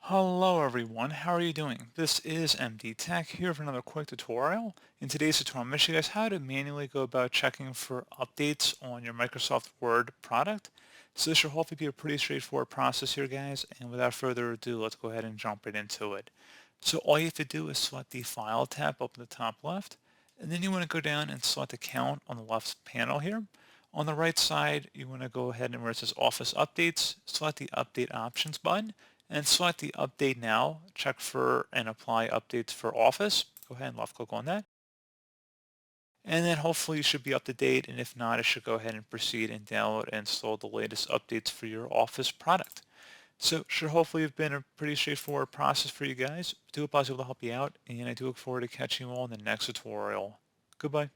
Hello everyone, how are you doing? This is MD Tech here for another quick tutorial. In today's tutorial, I'm going to show you guys how to manually go about checking for updates on your Microsoft Word product. So this should hopefully be a pretty straightforward process here, guys, and without further ado, let's go ahead and jump right into it. So all you have to do is select the File tab up in the top left, and then you want to go down and select Account on the left panel here. On the right side, you want to go ahead and where it says Office Updates, select the Update Options button, and select the Update Now. Check for and apply updates for Office. Go ahead and left click on that. And then hopefully you should be up to date. And if not, it should go ahead and proceed and download and install the latest updates for your Office product. So should hopefully have been a pretty straightforward process for you guys. I do hope I was able to help you out. And I do look forward to catching you all in the next tutorial. Goodbye.